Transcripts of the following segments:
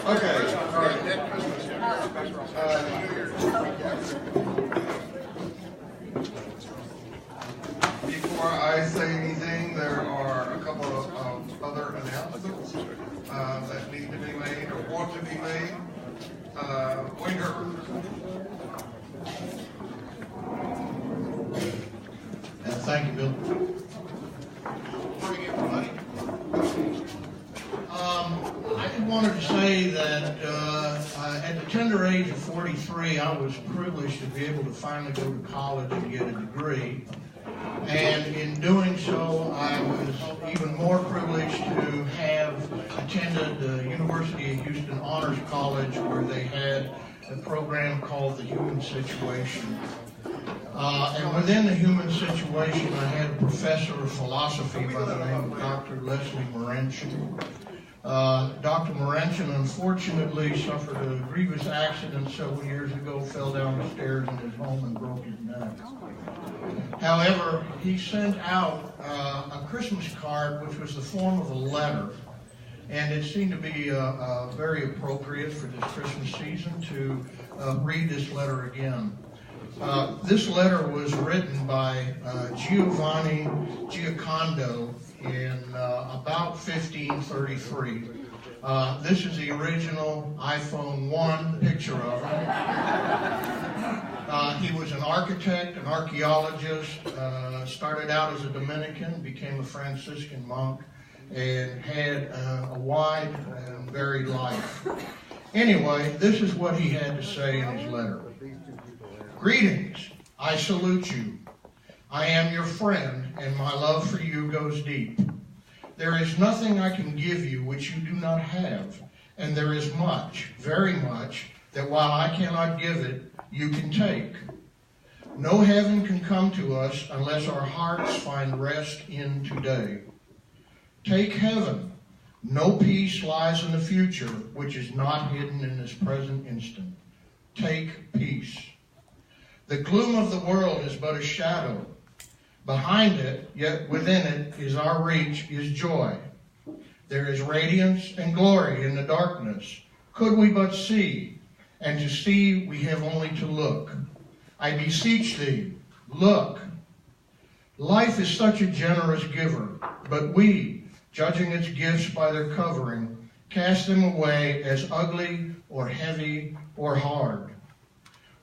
Okay, all right. Before I say anything, there are a couple of other announcements that need to be made or want to be made. Wayne Herbert. Thank you, Bill. Morning, everybody. I wanted to say that at the tender age of 43, I was privileged to be able to finally go to college and get a degree. And in doing so, I was even more privileged to have attended the University of Houston Honors College, where they had a program called the Human Situation. And within the Human Situation, I had a professor of philosophy by the name of Dr. Leslie Morenchen. Dr. Morenchen unfortunately suffered a grievous accident several years ago, fell down the stairs in his home and broke his neck. However, he sent out a Christmas card, which was the form of a letter, and it seemed to be very appropriate for this Christmas season to read this letter again. This letter was written by Giovanni Giocondo in about 1533. This is the original iPhone 1 picture of him. He was an architect, an archaeologist, started out as a Dominican, became a Franciscan monk, and had a wide and varied life. Anyway, this is what he had to say in his letter. Greetings, I salute you. I am your friend, and my love for you goes deep. There is nothing I can give you which you do not have, and there is much, very much, that while I cannot give it, you can take. No heaven can come to us unless our hearts find rest in today. Take heaven. No peace lies in the future which is not hidden in this present instant. Take peace. The gloom of the world is but a shadow. Behind it, yet within it, is our reach, is joy. There is radiance and glory in the darkness. Could we but see, and to see we have only to look. I beseech thee, look. Life is such a generous giver, but we, judging its gifts by their covering, cast them away as ugly or heavy or hard.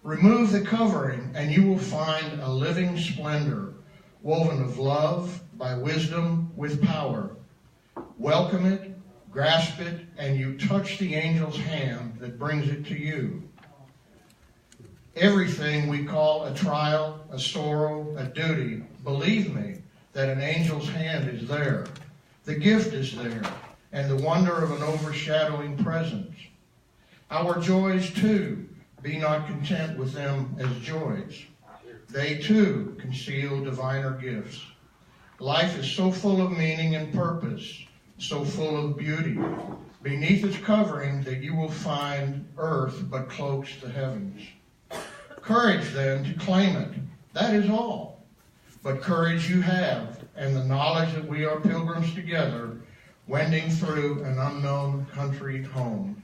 Remove the covering, and you will find a living splendor, woven of love, by wisdom, with power. Welcome it, grasp it, and you touch the angel's hand that brings it to you. Everything we call a trial, a sorrow, a duty, believe me that an angel's hand is there. The gift is there, and the wonder of an overshadowing presence. Our joys, too, be not content with them as joys. They, too, conceal diviner gifts. Life is so full of meaning and purpose, so full of beauty, beneath its covering that you will find earth but cloaks the heavens. Courage, then, to claim it. That is all. But courage you have, and the knowledge that we are pilgrims together, wending through an unknown country home.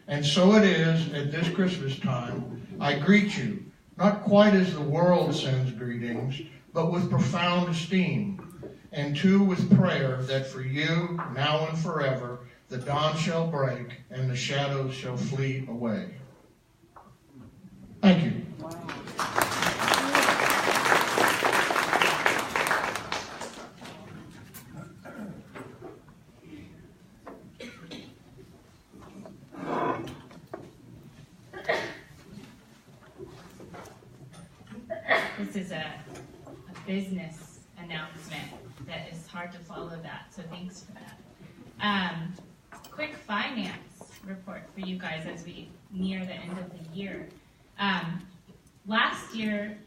And so it is at this Christmas time, I greet you, not quite as the world sends greetings, but with profound esteem, and too with prayer that for you, now and forever, the dawn shall break and the shadows shall flee away. Thank you. This is a business announcement that is hard to follow that, so thanks for that. Quick finance report for you guys as we near the end of the year. Last year,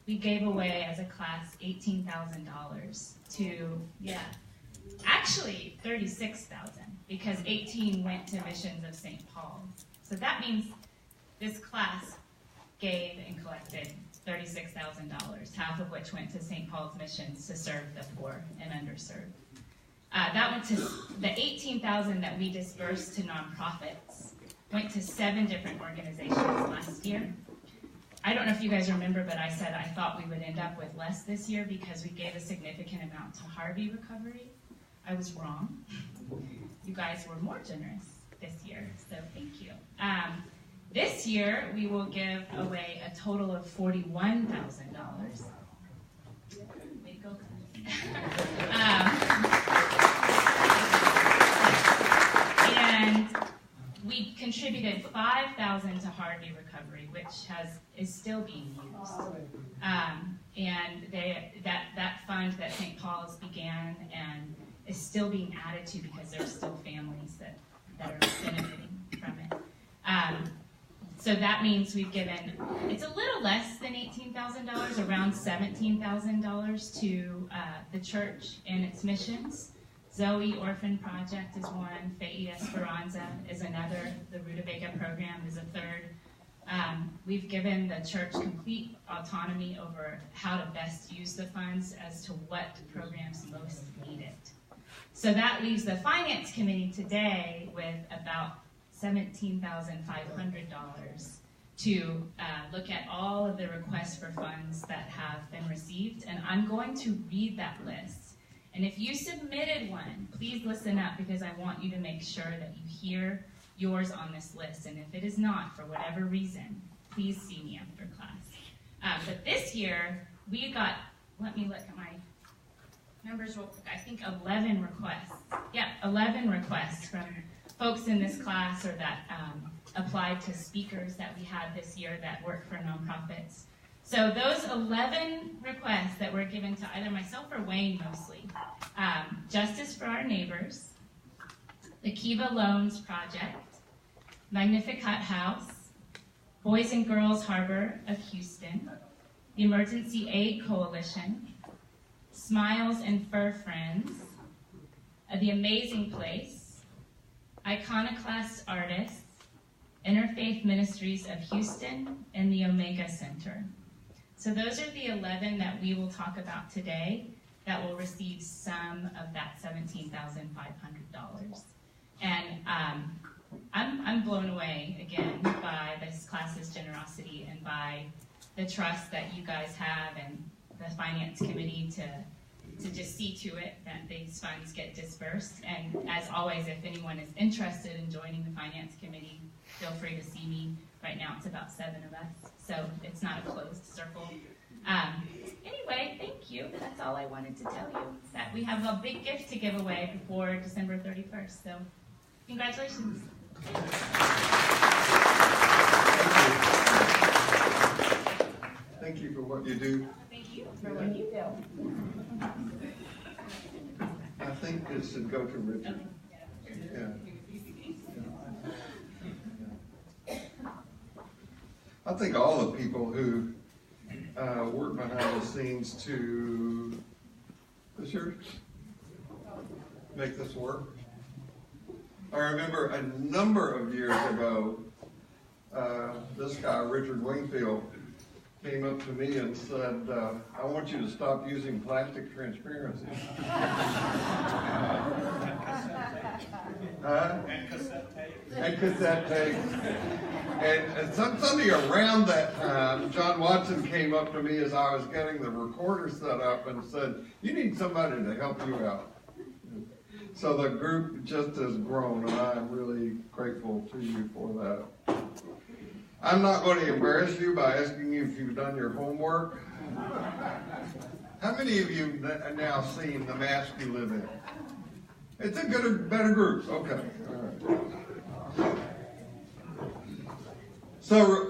we gave away as a class $18,000 to, actually $36,000 because 18 went to Missions of St. Paul. So that means this class gave and collected $36,000, half of which went to St. Paul's Missions to serve the poor and underserved. That went to the $18,000 that we dispersed to nonprofits, went to 7 different organizations last year. I don't know if you guys remember, but I said I thought we would end up with less this year because we gave a significant amount to Harvey Recovery. I was wrong. You guys were more generous this year, so thank you. This year, we will give away a total of $41,000. Way to go, and we contributed $5,000 to Harvey Recovery, which is still being used. And that fund that St. Paul's began and is still being added to because there are still families that are benefiting from it. So that means we've given, it's a little less than $18,000, around $17,000 to the church and its missions. Zoe Orphan Project is one, Fei Esperanza is another, the Rutabaga program is a third. We've given the church complete autonomy over how to best use the funds as to what programs most need it. So that leaves the Finance Committee today with about $17,500 to look at all of the requests for funds that have been received. And I'm going to read that list. And if you submitted one, please listen up because I want you to make sure that you hear yours on this list. And if it is not, for whatever reason, please see me after class. But this year, we got, let me look at my numbers real quick, I think 11 requests. Yeah, 11 requests from folks in this class or that applied to speakers that we had this year that work for nonprofits. So those 11 requests that were given to either myself or Wayne mostly, Justice for Our Neighbors, the Kiva Loans Project, Magnificat House, Boys and Girls Harbor of Houston, the Emergency Aid Coalition, Smiles and Fur Friends, The Amazing Place, Iconoclast Artists, Interfaith Ministries of Houston, and the Omega Center. So those are the 11 that we will talk about today that will receive some of that $17,500. And I'm blown away, again, by this class's generosity and by the trust that you guys have and the Finance Committee to just see to it that these funds get dispersed. And as always, if anyone is interested in joining the Finance Committee, feel free to see me. Right now it's about 7 of us, so it's not a closed circle. Anyway, thank you. That's all I wanted to tell you, that we have a big gift to give away before December 31st. So congratulations. Thank you for what you do. Thank you for what you do. I think this should go to Richard. Yeah. I think all the people who work behind the scenes to the church make this work. I remember a number of years ago, this guy, Richard Wingfield, came up to me and said, I want you to stop using plastic transparency. And cassette tape. And cassette tape. And Sunday around that time, John Watson came up to me as I was getting the recorder set up and said, you need somebody to help you out. So the group just has grown, and I'm really grateful to you for that. I'm not going to embarrass you by asking you if you've done your homework. How many of you have now seen The Mask You Live In? It's a better group. Okay. All right. So,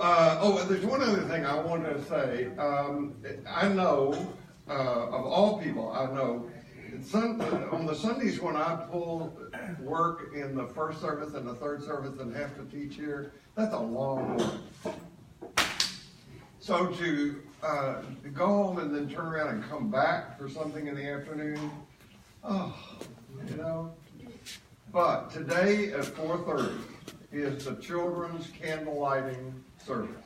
there's one other thing I wanted to say. I know, of all people, I know, on the Sundays when I pull work in the first service and the third service and have to teach here, that's a long one. So to go home and then turn around and come back for something in the afternoon, you know. But today at 4:30 is the children's candle lighting service.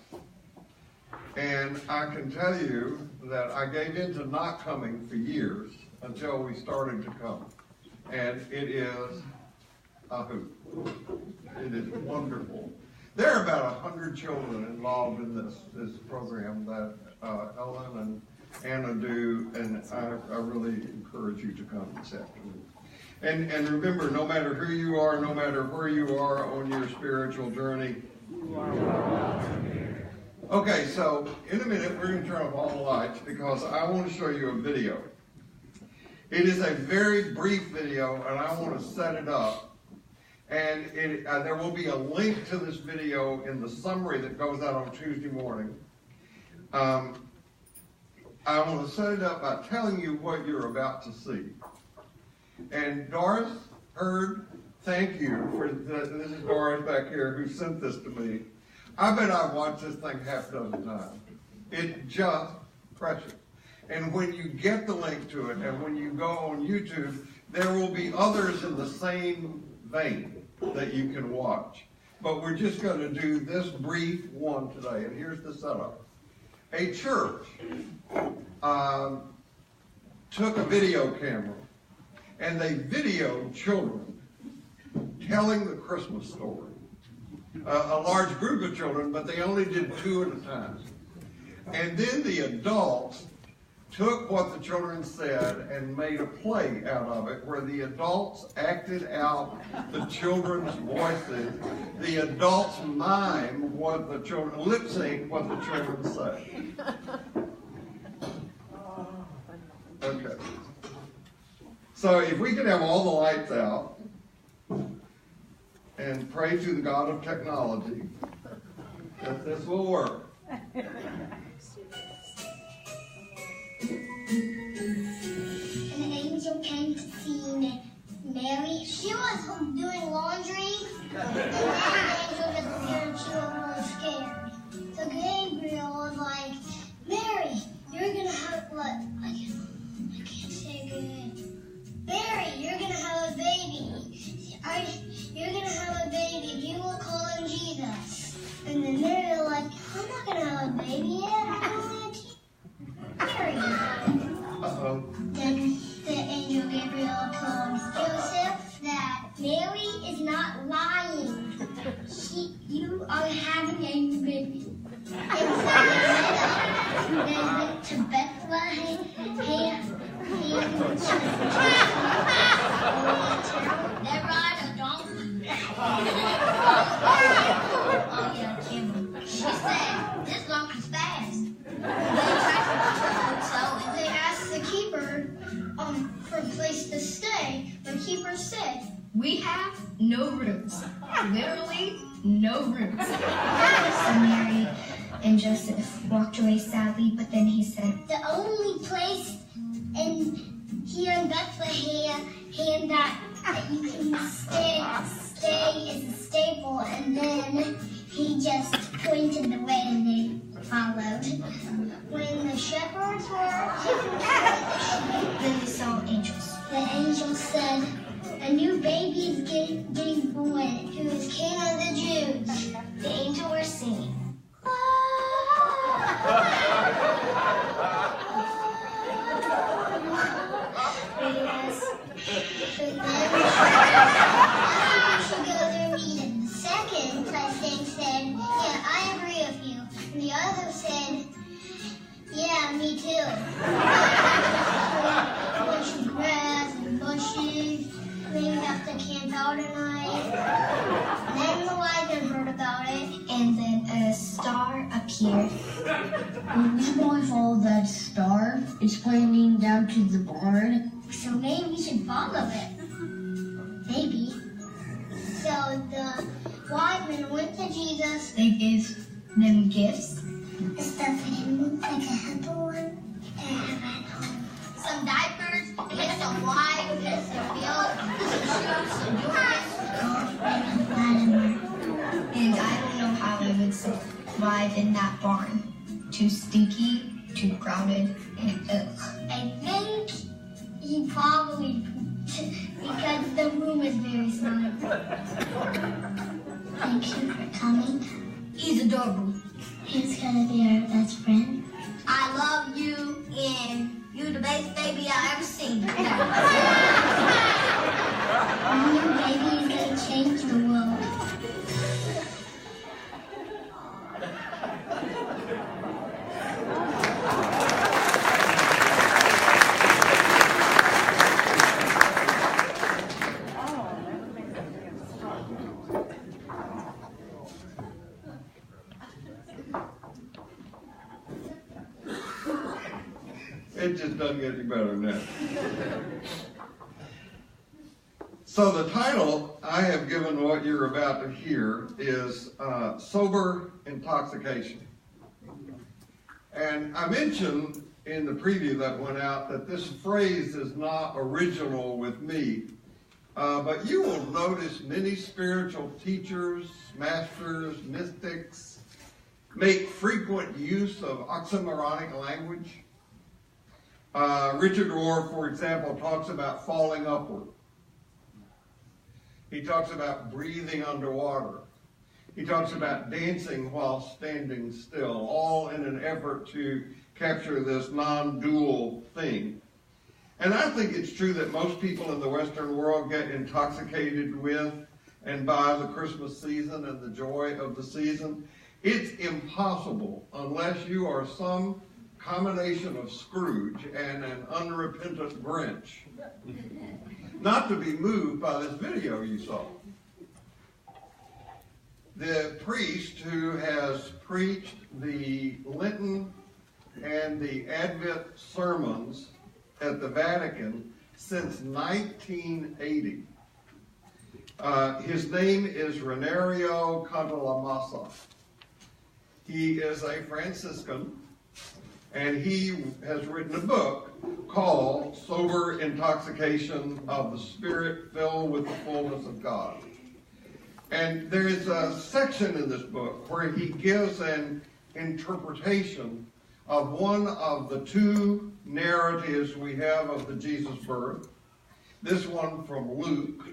And I can tell you that I gave in to not coming for years until we started to come. And it is a hoot. It is wonderful. There are about 100 children involved in this program that Ellen and Anna do, and I really encourage you to come this afternoon. And remember, no matter who you are, no matter where you are on your spiritual journey, you are welcome. Okay, so in a minute we're going to turn off all the lights because I want to show you a video. It is a very brief video, and I want to set it up. And there will be a link to this video in the summary that goes out on Tuesday morning. I want to set it up by telling you what you're about to see. And Doris Heard, thank you for this is Doris back here who sent this to me. I bet I've watched this thing half a dozen times. It's just precious. And when you get the link to it, and when you go on YouTube, there will be others in the same vein that you can watch. But we're just going to do this brief one today, and here's the setup. A church took a video camera, and they videoed children telling the Christmas story. A large group of children, but they only did 2 at a time. And then the adults took what the children said and made a play out of it where the adults acted out the children's voices. The adults mime what the children, lip sync what the children say. Okay. So if we could have all the lights out and pray to the God of technology that this will work. An angel came to see Mary. She was doing laundry, and then the angel just appeared and she was really scared. So Gabriel was like, Mary, you're going to have, I can't say good. Mary, you're going to have a baby. You're going to have a baby. You will call him Jesus. And then Mary was like, I'm not going to have a baby yet. I'm only a teenager. Then the angel Gabriel told Joseph that Mary is not lying. You are having a new baby. And so they went to Bethlehem. They ride a donkey. Oh yeah, Kim. She said, this donkey's fast. So they asked the keeper for a place to stay. The keeper said, we have no rooms. Literally, no rooms. So Mary and Joseph walked away sadly, but then he said, the only place here in Bethlehem that you can stay is a stable. And then he just pointed the way and they followed. When the shepherds were taking care of the sheep, then they saw angels. The angel said, a new baby is getting born, who is King of the Jews. The angels were singing. Yes. But then she goes and read it. The second thing said, yeah, I agree with you. And the other said, yeah, me too. A bunch of grass and bushes. Maybe have to camp out at night. And then the wise men heard about it. And then a star appeared. When we boys follow that star, it's pointing down to the barn. So maybe we should follow it. Maybe. So the wise men went to Jesus. They gave them gifts. A stuffed animal, like a humble one. And some diapers, and some wine, and some milk, some shoes, some And I don't know how we would survive in that barn. Too stinky, too crowded, and ugh. I think he probably, because the room is very small. Thank you for coming. He's adorable. He's gonna be our best friend. It just doesn't get any better than that. So the title I have given what you're about to hear is Sober Intoxication. And I mentioned in the preview that went out that this phrase is not original with me, but you will notice many spiritual teachers, masters, mystics make frequent use of oxymoronic language. Richard Rohr, for example, talks about falling upward. He talks about breathing underwater. He talks about dancing while standing still, all in an effort to capture this non-dual thing. And I think it's true that most people in the Western world get intoxicated with and by the Christmas season and the joy of the season. It's impossible, unless you are some combination of Scrooge and an unrepentant Grinch, not to be moved by this video you saw. The priest who has preached the Lenten and the Advent sermons at the Vatican since 1980. His name is Renario Cantalamessa. He is a Franciscan, and he has written a book called Sober Intoxication of the Spirit Filled with the Fullness of God. And there is a section in this book where he gives an interpretation of one of the two narratives we have of the Jesus birth, this one from Luke.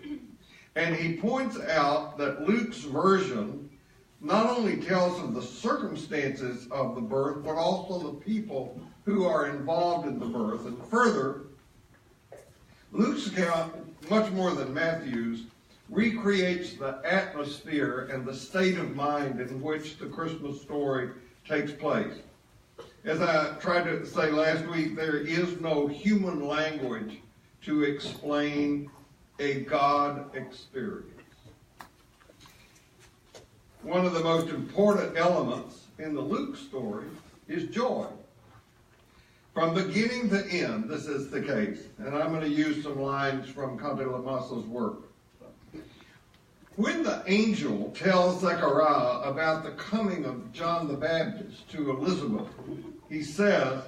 And he points out that Luke's version not only tells of the circumstances of the birth, but also the people who are involved in the birth. And further, Luke's account, much more than Matthew's, recreates the atmosphere and the state of mind in which the Christmas story takes place. As I tried to say last week, there is no human language to explain a God experience. One of the most important elements in the Luke story is joy. From beginning to end, this is the case. And I'm going to use some lines from Cantalamessa's work. When the angel tells Zechariah about the coming of John the Baptist to Elizabeth, he says,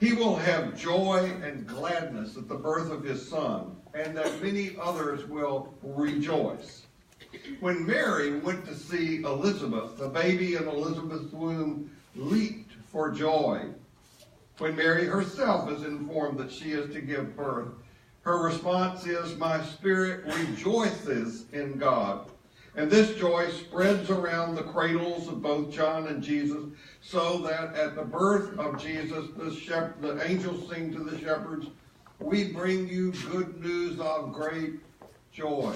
he will have joy and gladness at the birth of his son, and that many others will rejoice. When Mary went to see Elizabeth, the baby in Elizabeth's womb leaped for joy. When Mary herself is informed that she is to give birth, her response is, my spirit rejoices in God. And this joy spreads around the cradles of both John and Jesus, so that at the birth of Jesus, the angels sing to the shepherds, we bring you good news of great joy.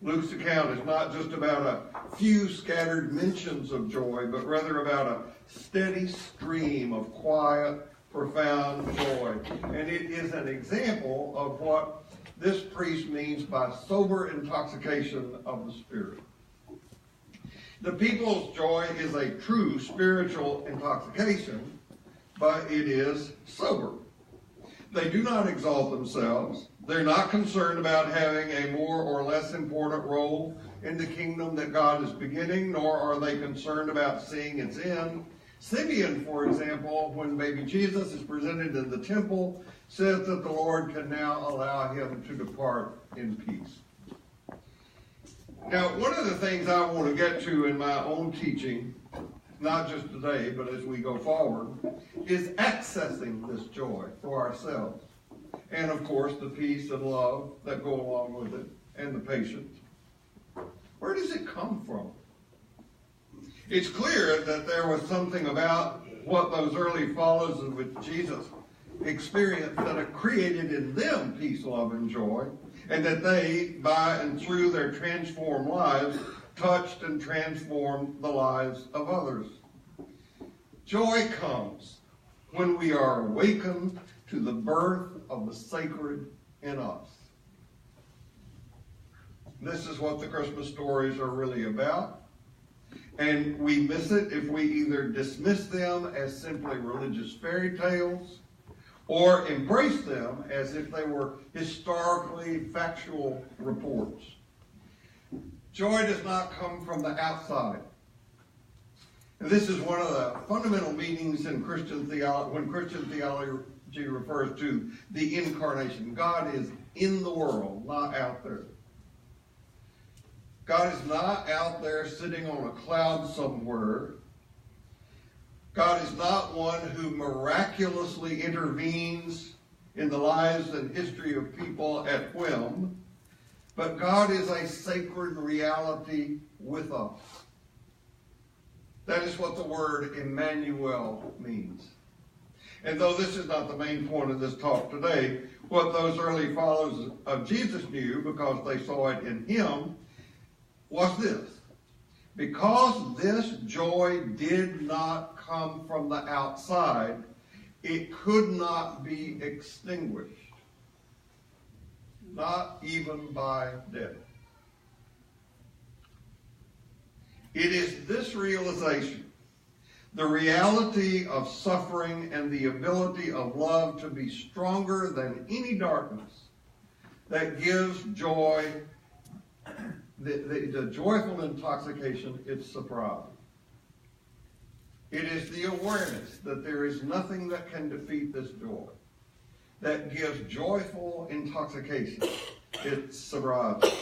Luke's account is not just about a few scattered mentions of joy, but rather about a steady stream of quiet, profound joy. And it is an example of what this priest means by sober intoxication of the Spirit. The people's joy is a true spiritual intoxication, but it is sober. They do not exalt themselves. They're not concerned about having a more or less important role in the kingdom that God is beginning, nor are they concerned about seeing its end. Simeon, for example, when baby Jesus is presented in the temple, says that the Lord can now allow him to depart in peace. Now, one of the things I want to get to in my own teaching, not just today, but as we go forward, is accessing this joy for ourselves. And, of course, the peace and love that go along with it, and the patience. Where does it come from? It's clear that there was something about what those early followers with Jesus experienced that it created in them peace, love, and joy, and that they, by and through their transformed lives, touched and transformed the lives of others. Joy comes when we are awakened to the birth of the sacred in us. This is what the Christmas stories are really about. And we miss it if we either dismiss them as simply religious fairy tales, or embrace them as if they were historically factual reports. Joy does not come from the outside. And this is one of the fundamental meanings in Christian theology, when Christian theology refers to the incarnation. God is in the world, not out there. God is not out there sitting on a cloud somewhere. God is not one who miraculously intervenes in the lives and history of people at whim, but God is a sacred reality with us. That is what the word Emmanuel means. And though this is not the main point of this talk today, what those early followers of Jesus knew, because they saw it in him, was this. Because this joy did not come from the outside, it could not be extinguished. Not even by death. It is this realization, the reality of suffering and the ability of love to be stronger than any darkness, that gives joy, the joyful intoxication, its sobriety. It is the awareness that there is nothing that can defeat this joy, that gives joyful intoxication its sobriety.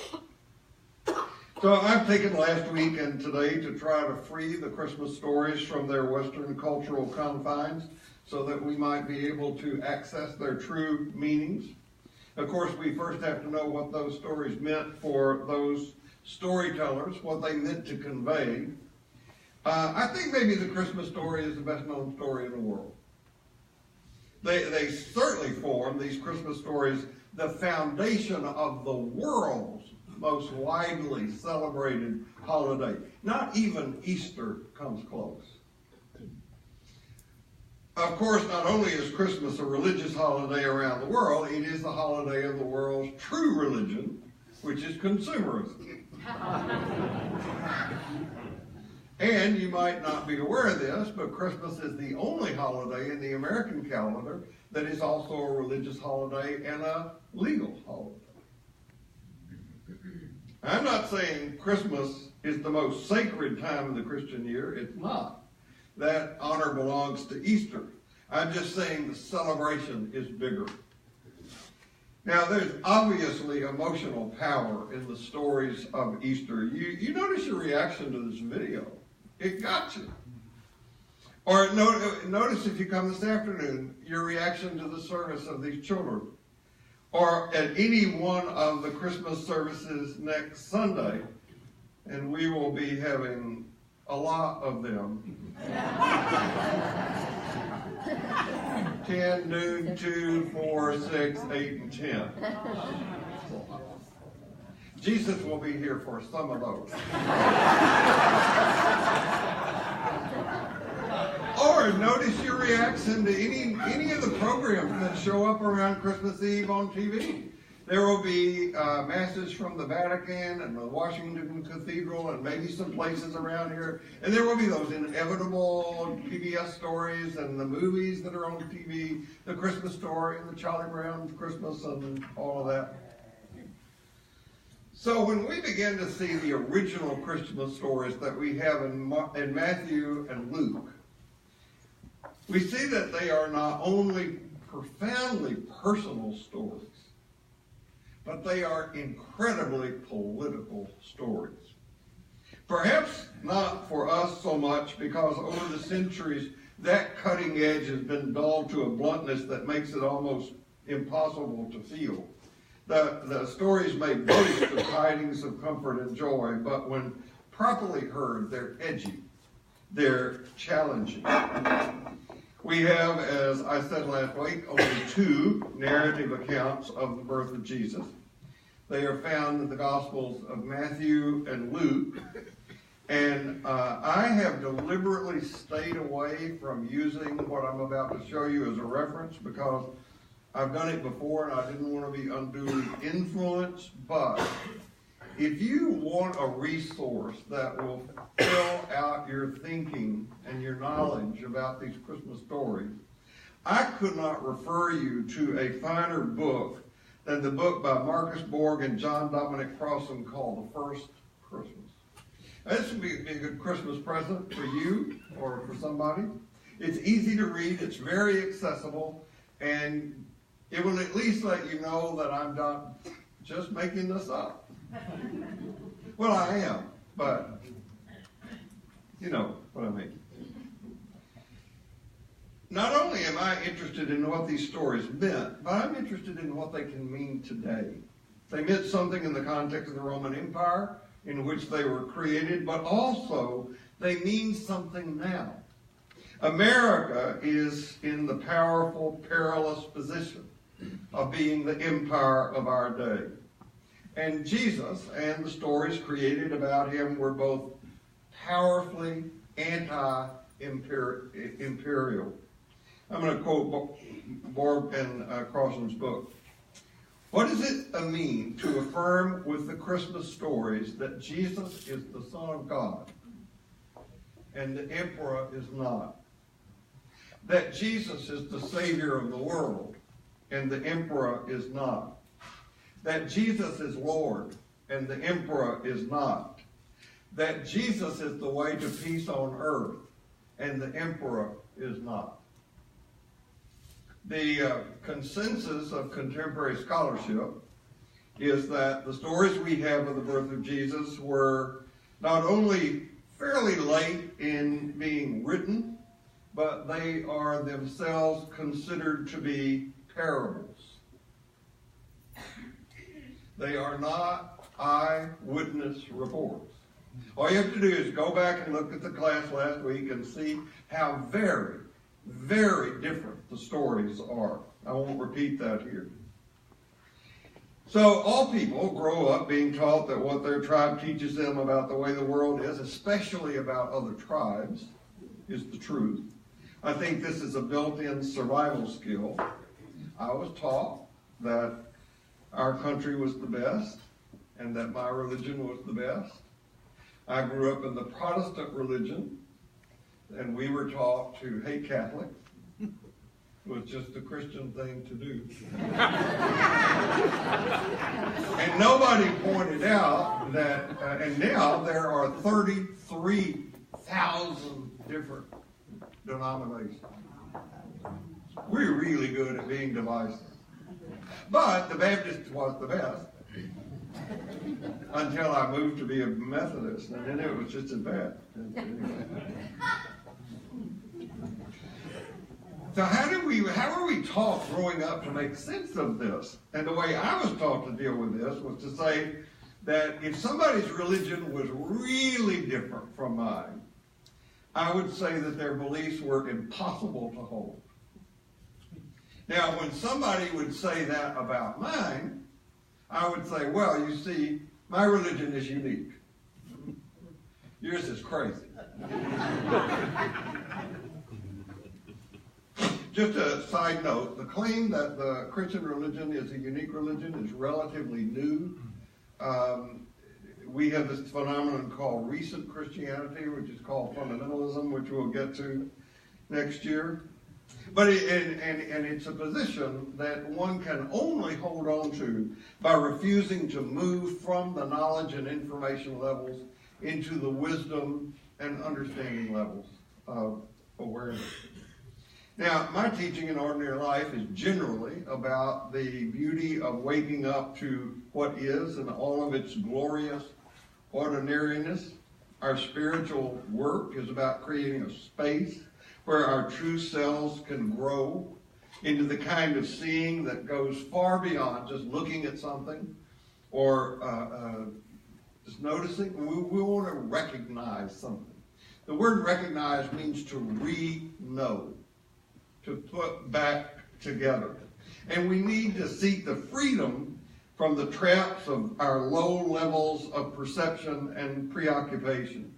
So I've taken last week and today to try to free the Christmas stories from their Western cultural confines so that we might be able to access their true meanings. Of course, we first have to know what those stories meant for those storytellers, what they meant to convey. I think maybe the Christmas story is the best known story in the world. They certainly form, these Christmas stories, the foundation of the world's most widely celebrated holiday. Not even Easter comes close. Of course, not only is Christmas a religious holiday around the world, it is the holiday of the world's true religion, which is consumerism. And you might not be aware of this, but Christmas is the only holiday in the American calendar that is also a religious holiday and a legal holiday. I'm not saying Christmas is the most sacred time of the Christian year. It's not. That honor belongs to Easter. I'm just saying the celebration is bigger. Now, there's obviously emotional power in the stories of Easter. You notice your reaction to this video. It got you. Or notice if you come this afternoon, your reaction to the service of these children. Or at any one of the Christmas services next Sunday, and we will be having a lot of them. 10, noon, 2, 4, 6, 8, and 10. Jesus will be here for some of those. Or notice your reaction to any of the programs that show up around Christmas Eve on TV. There will be masses from the Vatican and the Washington Cathedral and maybe some places around here. And there will be those inevitable PBS stories and the movies that are on TV, the Christmas Story and the Charlie Brown Christmas and all of that. So when we begin to see the original Christmas stories that we have in Matthew and Luke, we see that they are not only profoundly personal stories, but they are incredibly political stories. Perhaps not for us so much because over the centuries, that cutting edge has been dulled to a bluntness that makes it almost impossible to feel. The stories may boast of tidings of comfort and joy, but when properly heard, they're edgy. They're challenging. We have, as I said last week, only 2 narrative accounts of the birth of Jesus. They are found in the Gospels of Matthew and Luke. And I have deliberately stayed away from using what I'm about to show you as a reference because I've done it before and I didn't want to be unduly influenced. But if you want a resource that will fill out your thinking and your knowledge about these Christmas stories, I could not refer you to a finer book than the book by Marcus Borg and John Dominic Crossan called The First Christmas. Now, this would be a good Christmas present for you or for somebody. It's easy to read, it's very accessible, and it will at least let you know that I'm not just making this up. Well, I am, but you know what I mean. Not only am I interested in what these stories meant, but I'm interested in what they can mean today. They meant something in the context of the Roman Empire in which they were created, but also they mean something now. America is in the powerful, perilous position of being the empire of our day. And Jesus and the stories created about him were both powerfully anti-imperial. I'm going to quote Borg and Crossan's book. What does it mean to affirm with the Christmas stories that Jesus is the Son of God and the Emperor is not? That Jesus is the Savior of the world and the Emperor is not? That Jesus is Lord and the Emperor is not? That Jesus is the way to peace on earth and the Emperor is not? The consensus of contemporary scholarship is that the stories we have of the birth of Jesus were not only fairly late in being written, but they are themselves considered to be parables. They are not eyewitness reports. All you have to do is go back and look at the class last week and see how very, very different the stories are. I won't repeat that here. So all people grow up being taught that what their tribe teaches them about the way the world is, especially about other tribes, is the truth. I think this is a built-in survival skill. I was taught that our country was the best and that my religion was the best. I grew up in the Protestant religion, and we were taught to hate Catholics. It was just a Christian thing to do. And nobody pointed out that, and now there are 33,000 different denominations. We're really good at being divisive. But the Baptist was the best until I moved to be a Methodist, and then it was just as bad. So how were we taught growing up to make sense of this? And the way I was taught to deal with this was to say that if somebody's religion was really different from mine, I would say that their beliefs were impossible to hold. Now, when somebody would say that about mine, I would say, well, you see, my religion is unique. Yours is crazy. Just a side note, the claim that the Christian religion is a unique religion is relatively new. We have this phenomenon called recent Christianity, which is called fundamentalism, which we'll get to next year. But it's a position that one can only hold on to by refusing to move from the knowledge and information levels into the wisdom and understanding levels of awareness. Now, my teaching in ordinary life is generally about the beauty of waking up to what is and all of its glorious ordinariness. Our spiritual work is about creating a space where our true selves can grow into the kind of seeing that goes far beyond just looking at something or just noticing. We want to recognize something. The word recognize means to re-know, to put back together. And we need to seek the freedom from the traps of our low levels of perception and preoccupation.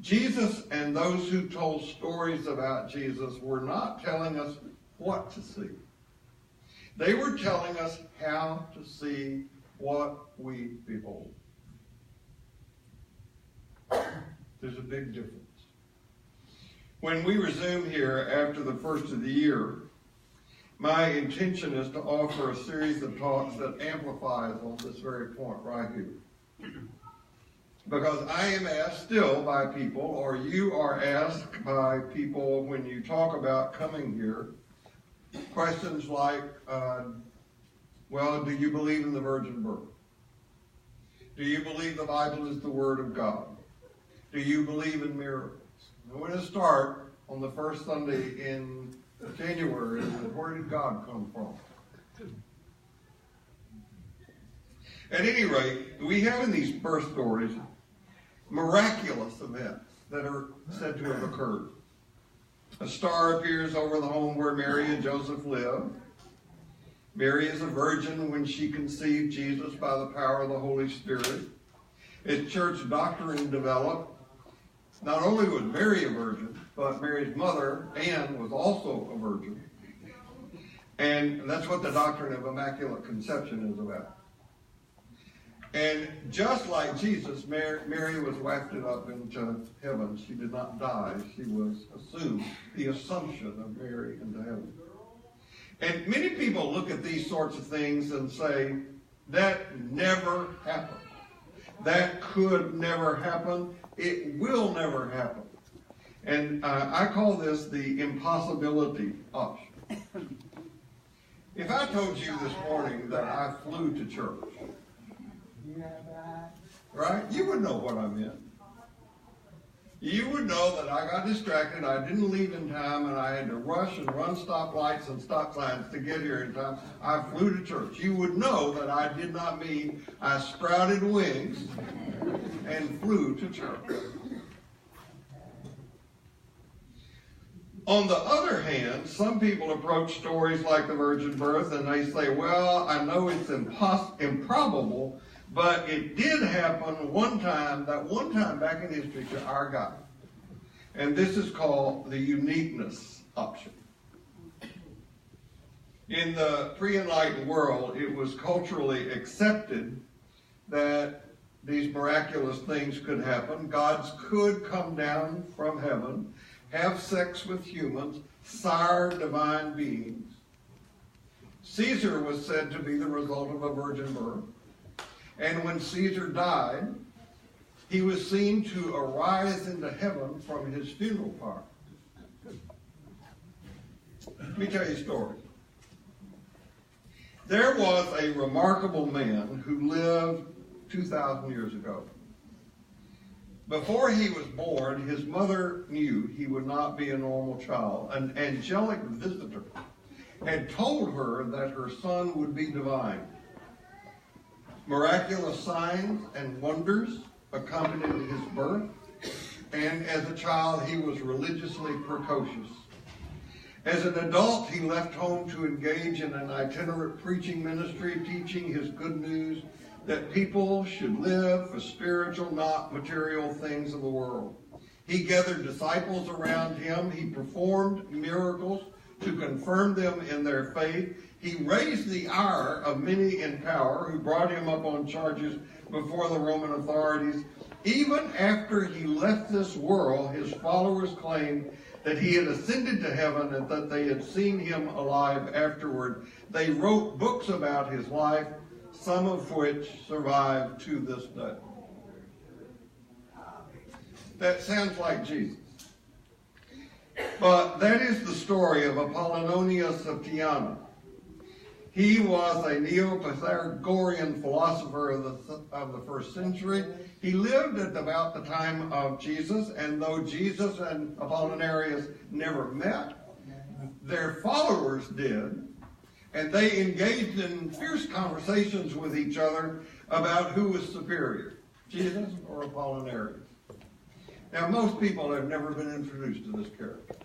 Jesus and those who told stories about Jesus were not telling us what to see. They were telling us how to see what we behold. There's a big difference. When we resume here after the first of the year, my intention is to offer a series of talks that amplifies on this very point right here. Because I am asked still by people, or you are asked by people when you talk about coming here, questions like, well, do you believe in the virgin birth? Do you believe the Bible is the Word of God? Do you believe in miracles? I'm going to start on the first Sunday in January. Where did God come from? At any rate, we have in these birth stories miraculous events that are said to have occurred. A star appears over the home where Mary and Joseph lived. Mary is a virgin when she conceived Jesus by the power of the Holy Spirit. As church doctrine developed, not only was Mary a virgin, but Mary's mother, Anne, was also a virgin. And that's what the doctrine of Immaculate Conception is about. And just like Jesus, Mary was wafted up into heaven. She did not die. She was assumed, the assumption of Mary into heaven. And many people look at these sorts of things and say, that never happened. That could never happen. It will never happen. And I call this the impossibility option. If I told you this morning that I flew to church, right, you would know what I meant. You would know that I got distracted, I didn't leave in time, and I had to rush and run stoplights and stop signs to get here in time. I flew to church. You would know that I did not mean I sprouted wings and flew to church. On the other hand, some people approach stories like the virgin birth and they say, well, I know it's improbable, but it did happen one time back in history to our God. And this is called the uniqueness option. In the pre-enlightened world, it was culturally accepted that these miraculous things could happen. Gods could come down from heaven, have sex with humans, sire divine beings. Caesar was said to be the result of a virgin birth. And when Caesar died, he was seen to arise into heaven from his funeral pyre. Let me tell you a story. There was a remarkable man who lived 2,000 years ago. Before he was born, his mother knew he would not be a normal child. An angelic visitor had told her that her son would be divine. Miraculous signs and wonders accompanied his birth, and as a child he was religiously precocious. As an adult, he left home to engage in an itinerant preaching ministry, teaching his good news that people should live for spiritual, not material things of the world. He gathered disciples around him. He performed miracles to confirm them in their faith. He raised the ire of many in power who brought him up on charges before the Roman authorities. Even after he left this world, his followers claimed that he had ascended to heaven and that they had seen him alive afterward. They wrote books about his life, some of which survive to this day. That sounds like Jesus. But that is the story of Apollonius of Tyana. He was a Neo-Pythagorean philosopher of the first century. He lived at about the time of Jesus, and though Jesus and Apollonius never met, their followers did, and they engaged in fierce conversations with each other about who was superior, Jesus or Apollonius. Now, most people have never been introduced to this character.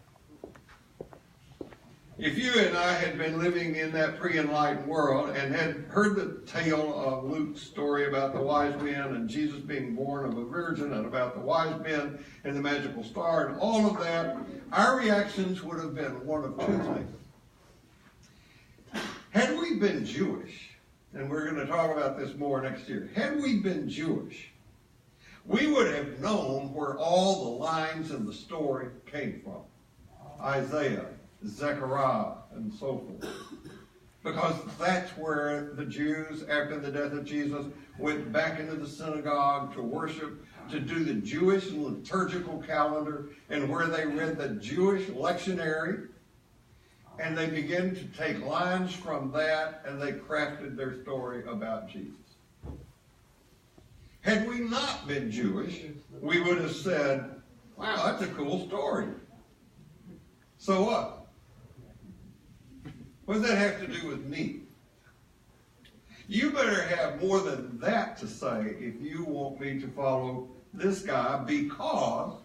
If you and I had been living in that pre-enlightened world and had heard the tale of Luke's story about the wise men and Jesus being born of a virgin and about the wise men and the magical star and all of that, our reactions would have been one of two things. Had we been Jewish, and we're going to talk about this more next year, had we been Jewish, we would have known where all the lines in the story came from. Isaiah, Zechariah, and so forth. Because that's where the Jews, after the death of Jesus, went back into the synagogue to worship, to do the Jewish liturgical calendar, and where they read the Jewish lectionary, and they began to take lines from that, and they crafted their story about Jesus. Had we not been Jewish, we would have said, wow, that's a cool story. So what? What does that have to do with me? You better have more than that to say if you want me to follow this guy, because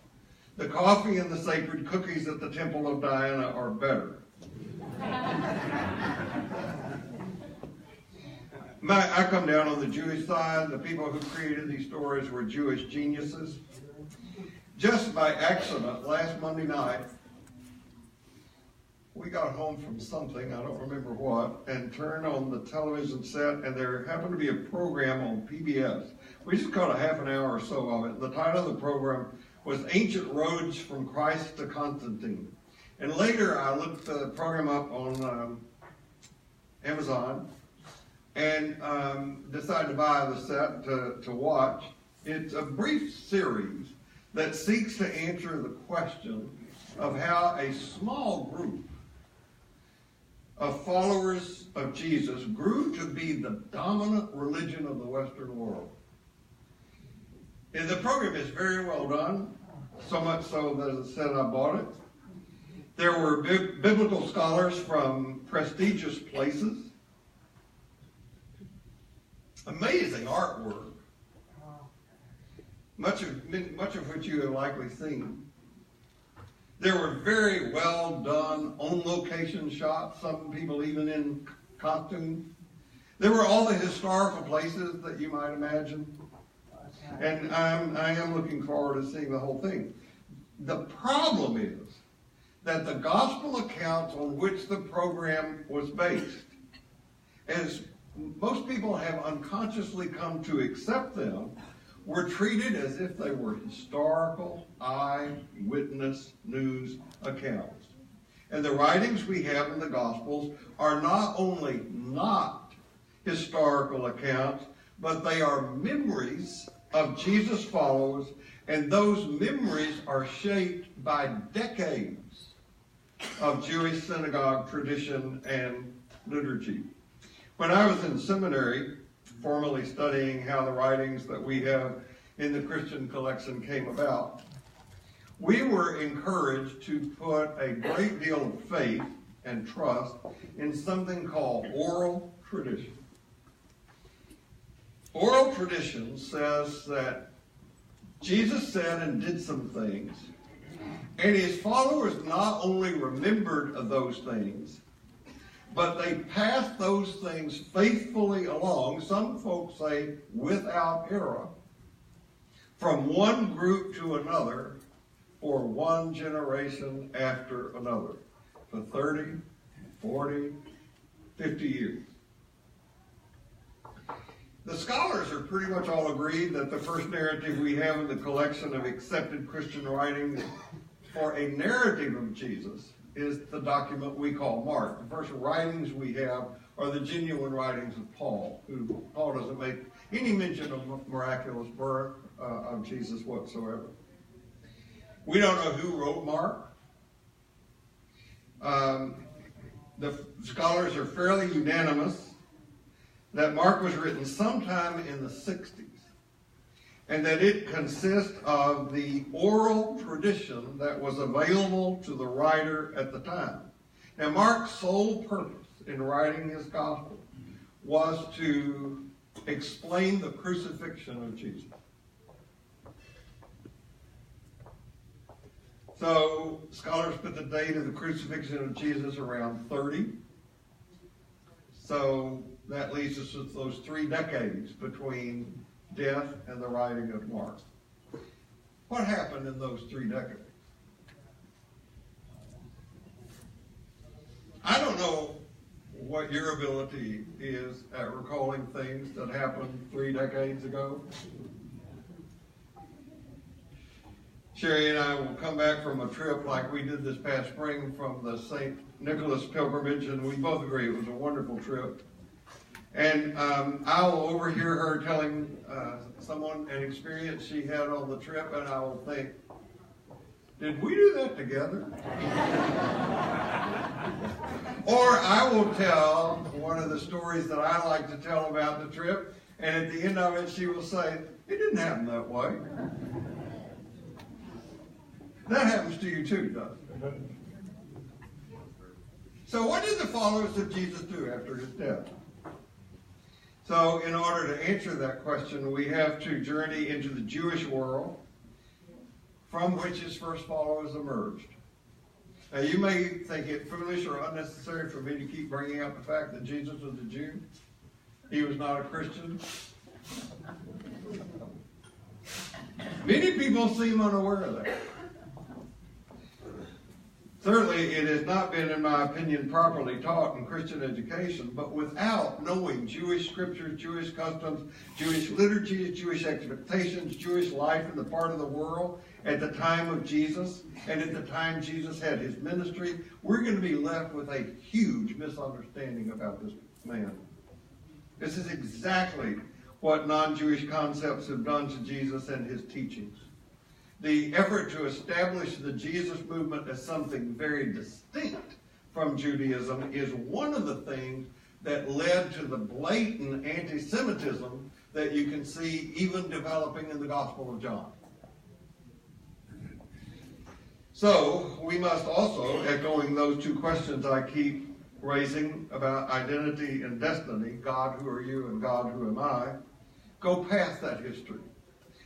the coffee and the sacred cookies at the Temple of Diana are better. I come down on the Jewish side. The people who created these stories were Jewish geniuses. Just by accident, last Monday night, we got home from something, I don't remember what, and turned on the television set, and there happened to be a program on PBS. We just caught a half an hour or so of it. The title of the program was Ancient Roads from Christ to Constantine. And later I looked the program up on Amazon and decided to buy the set to watch. It's a brief series that seeks to answer the question of how a small group of followers of Jesus grew to be the dominant religion of the Western world. And the program is very well done, so much so that it said I bought it. There were biblical scholars from prestigious places. Amazing artwork, much of which you have likely seen. There were very well done on-location shots, some people even in costumes. There were all the historical places that you might imagine. And I am looking forward to seeing the whole thing. The problem is that the gospel accounts on which the program was based, as most people have unconsciously come to accept them, were treated as if they were historical, eyewitness news accounts. And the writings we have in the Gospels are not only not historical accounts, but they are memories of Jesus' followers, and those memories are shaped by decades of Jewish synagogue tradition and liturgy. When I was in seminary, formally studying how the writings that we have in the Christian collection came about, we were encouraged to put a great deal of faith and trust in something called oral tradition. Oral tradition says that Jesus said and did some things, and his followers not only remembered of those things, but they passed those things faithfully along, some folks say without error, from one group to another for one generation after another, for 30, 40, 50 years. The scholars are pretty much all agreed that the first narrative we have in the collection of accepted Christian writings for a narrative of Jesus is the document we call Mark. The first writings we have are the genuine writings of Paul, who Paul doesn't make any mention of miraculous birth of Jesus whatsoever. We don't know who wrote Mark. The scholars are fairly unanimous that Mark was written sometime in the 60s, and that it consists of the oral tradition that was available to the writer at the time. Now, Mark's sole purpose in writing his gospel was to explain the crucifixion of Jesus. So, scholars put the date of the crucifixion of Jesus around 30. So, that leaves us with those 3 decades between death and the writing of Mark. What happened in those 3 decades? I don't know what your ability is at recalling things that happened 3 decades ago. Sherry and I will come back from a trip like we did this past spring from the St. Nicholas pilgrimage, and we both agree it was a wonderful trip. And I will overhear her telling someone an experience she had on the trip, and I will think, did we do that together? Or I will tell one of the stories that I like to tell about the trip, and at the end of it she will say, it didn't happen that way. That happens to you too, doesn't it? So what did the followers of Jesus do after his death? So in order to answer that question, we have to journey into the Jewish world from which his first followers emerged. Now you may think it foolish or unnecessary for me to keep bringing up the fact that Jesus was a Jew. He was not a Christian. Many people seem unaware of that. Certainly, it has not been, in my opinion, properly taught in Christian education, but without knowing Jewish scriptures, Jewish customs, Jewish liturgies, Jewish expectations, Jewish life in the part of the world at the time of Jesus, and at the time Jesus had his ministry, we're going to be left with a huge misunderstanding about this man. This is exactly what non-Jewish concepts have done to Jesus and his teachings. The effort to establish the Jesus movement as something very distinct from Judaism is one of the things that led to the blatant anti-Semitism that you can see even developing in the Gospel of John. So, we must also, echoing those two questions I keep raising about identity and destiny, God, who are you, and God, who am I, go past that history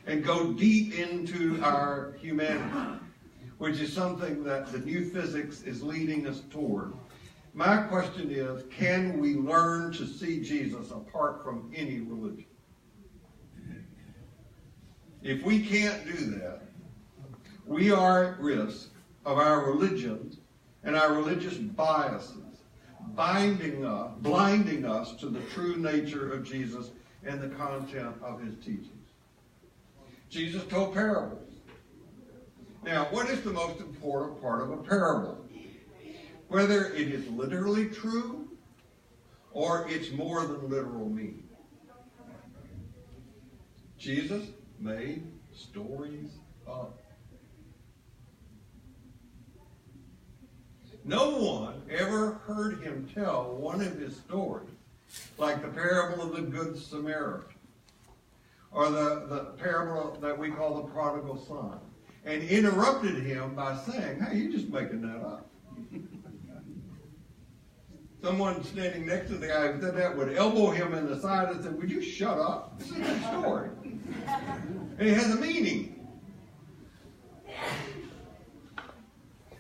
and go deep into our humanity, which is something that the new physics is leading us toward. My question is, can we learn to see Jesus apart from any religion? If we can't do that, we are at risk of our religion and our religious biases blinding us to the true nature of Jesus and the content of his teachings. Jesus told parables. Now, what is the most important part of a parable? Whether it is literally true or it's more than literal meaning. Jesus made stories up. No one ever heard him tell one of his stories, like the parable of the Good Samaritan, or the parable that we call the prodigal son, and interrupted him by saying, hey, you're just making that up. Someone standing next to the guy who said that would elbow him in the side and say, would you shut up? This is a good story. And it has a meaning.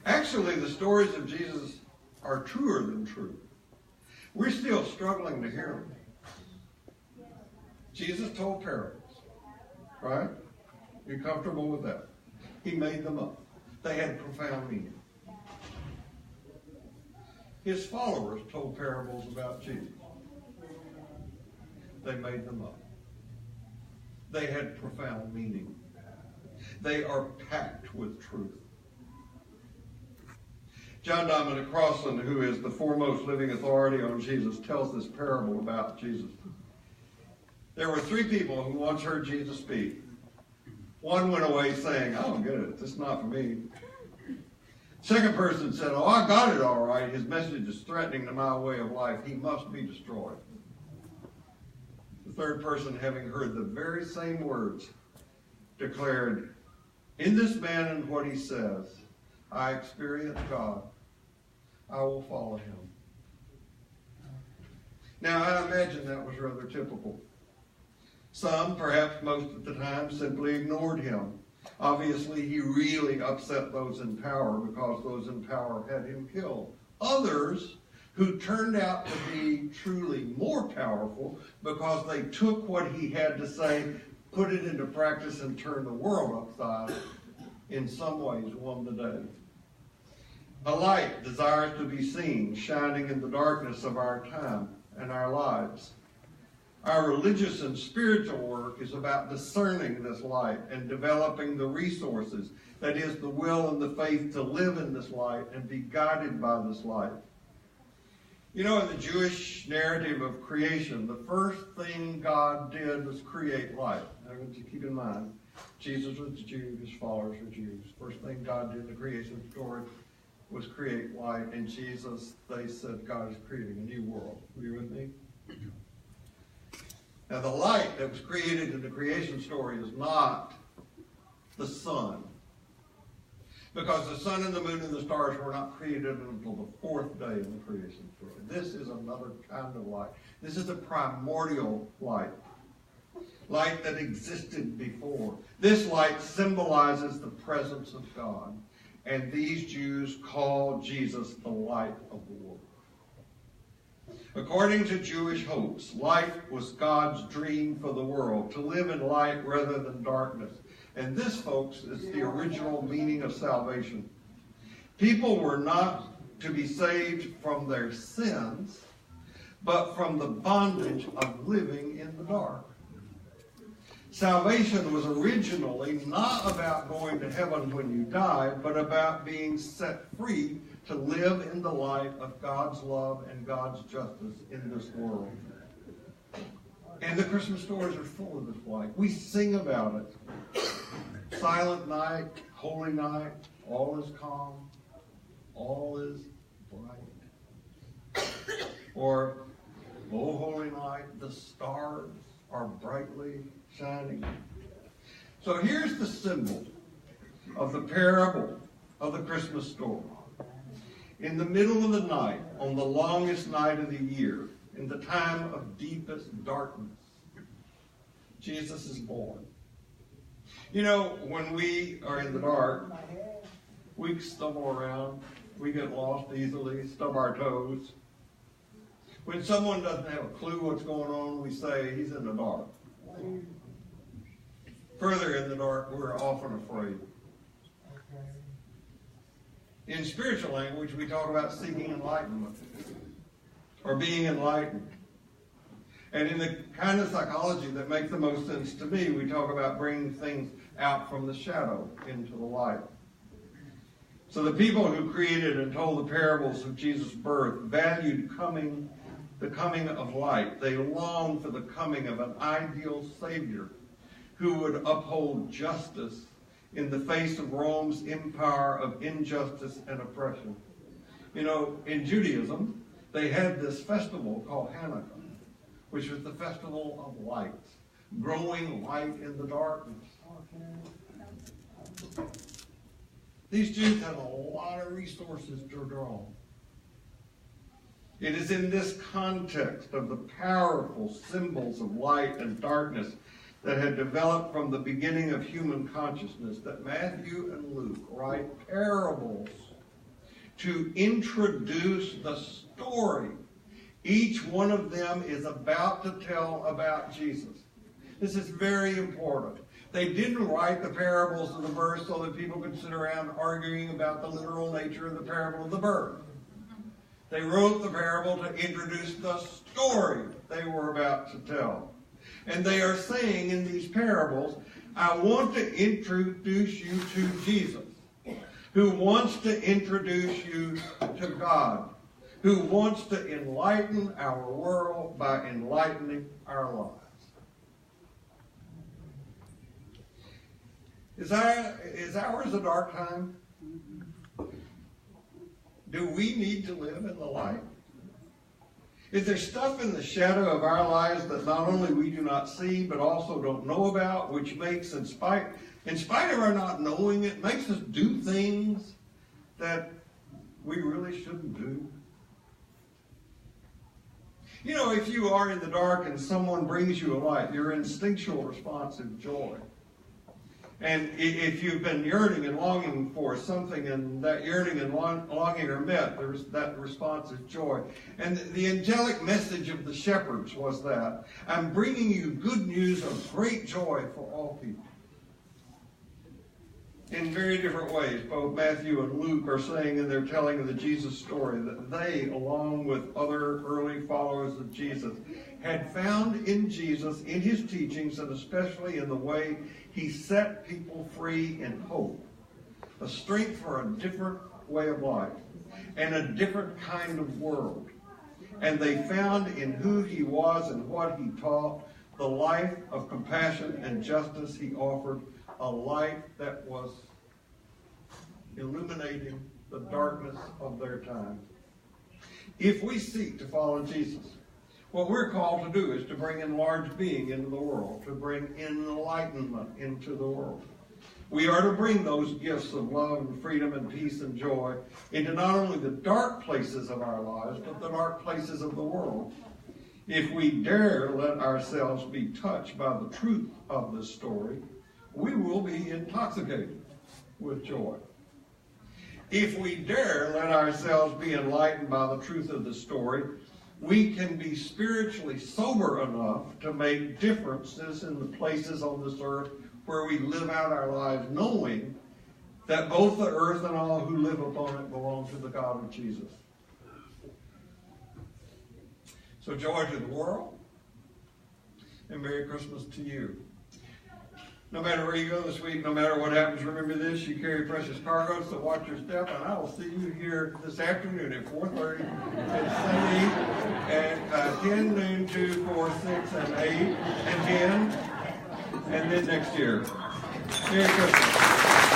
Actually, the stories of Jesus are truer than true. We're still struggling to hear them. Jesus told parables, right? You comfortable with that? He made them up. They had profound meaning. His followers told parables about Jesus. They made them up. They had profound meaning. They are packed with truth. John Dominic Crossan, who is the foremost living authority on Jesus, tells this parable about Jesus. There were 3 people who once heard Jesus speak. One went away saying, I don't get it. This is not for me. Second person said, oh, I got it all right. His message is threatening to my way of life. He must be destroyed. The third person, having heard the very same words, declared, in this man and what he says, I experience God. I will follow him. Now, I imagine that was rather typical. Some, perhaps most of the time, simply ignored him. Obviously, he really upset those in power because those in power had him killed. Others, who turned out to be truly more powerful because they took what he had to say, put it into practice, and turned the world upside, in some ways won the day. A light desires to be seen, shining in the darkness of our time and our lives. Our religious and spiritual work is about discerning this light and developing the resources, that is, the will and the faith to live in this light and be guided by this light. You know, in the Jewish narrative of creation, the first thing God did was create light. I want you to keep in mind, Jesus was a Jew, his followers were Jews. First thing God did in the creation story was create light, and Jesus, they said, God is creating a new world. Are you with me? Now, the light that was created in the creation story is not the sun, because the sun and the moon and the stars were not created until the fourth day in the creation story. This is another kind of light. This is a primordial light, light that existed before. This light symbolizes the presence of God, and these Jews call Jesus the light of the world. According to Jewish hopes, light was God's dream for the world, to live in light rather than darkness. And this, folks, is the original meaning of salvation. People were not to be saved from their sins, but from the bondage of living in the dark. Salvation was originally not about going to heaven when you die, but about being set free to live in the light of God's love and God's justice in this world. And the Christmas stories are full of this light. We sing about it. Silent night, holy night, all is calm, all is bright. Or, O holy night, the stars are brightly shining. So here's the symbol of the parable of the Christmas story. In the middle of the night, on the longest night of the year, in the time of deepest darkness, Jesus is born. You know, when we are in the dark, we stumble around, we get lost easily, stub our toes. When someone doesn't have a clue what's going on, we say, he's in the dark. Further in the dark, we're often afraid. In spiritual language, we talk about seeking enlightenment or being enlightened. And in the kind of psychology that makes the most sense to me, we talk about bringing things out from the shadow into the light. So the people who created and told the parables of Jesus' birth valued the coming of light. They longed for the coming of an ideal Savior who would uphold justice in the face of Rome's empire of injustice and oppression. You know, in Judaism, they had this festival called Hanukkah, which was the festival of lights, growing light in the darkness. These Jews had a lot of resources to draw on. It is in this context of the powerful symbols of light and darkness that had developed from the beginning of human consciousness that Matthew and Luke write parables to introduce the story. Each one of them is about to tell about Jesus. This is very important. They didn't write the parables of the birth so that people could sit around arguing about the literal nature of the parable of the birth. They wrote the parable to introduce the story they were about to tell. And they are saying in these parables, I want to introduce you to Jesus, who wants to introduce you to God, who wants to enlighten our world by enlightening our lives. Is ours a dark time? Do we need to live in the light? Is there stuff in the shadow of our lives that not only we do not see, but also don't know about, which makes, in spite of our not knowing it, makes us do things that we really shouldn't do? You know, if you are in the dark and someone brings you a light, your instinctual response is joy. And if you've been yearning and longing for something and that yearning and longing are met, that response is joy. And the angelic message of the shepherds was that, I'm bringing you good news of great joy for all people. in very different ways. Both Matthew and Luke are saying in their telling of the Jesus story that they, along with other early followers of Jesus, had found in Jesus, in his teachings, and especially in the way he set people free in hope, a strength for a different way of life and a different kind of world. And they found in who he was and what he taught the life of compassion and justice he offered, a life that was illuminating the darkness of their time. If we seek to follow Jesus, what we're called to do is to bring enlarged being into the world, to bring enlightenment into the world. We are to bring those gifts of love and freedom and peace and joy into not only the dark places of our lives, but the dark places of the world. If we dare let ourselves be touched by the truth of this story, we will be intoxicated with joy. If we dare let ourselves be enlightened by the truth of the story, we can be spiritually sober enough to make differences in the places on this earth where we live out our lives, knowing that both the earth and all who live upon it belong to the God of Jesus. So joy to the world, and Merry Christmas to you. No matter where you go this week, no matter what happens, remember this: you carry precious cargo, so watch your step, and I will see you here this afternoon at 4:30, at 7, at 10, noon, 2, 4, 6, and 8, and 10, and then next year. Merry Christmas.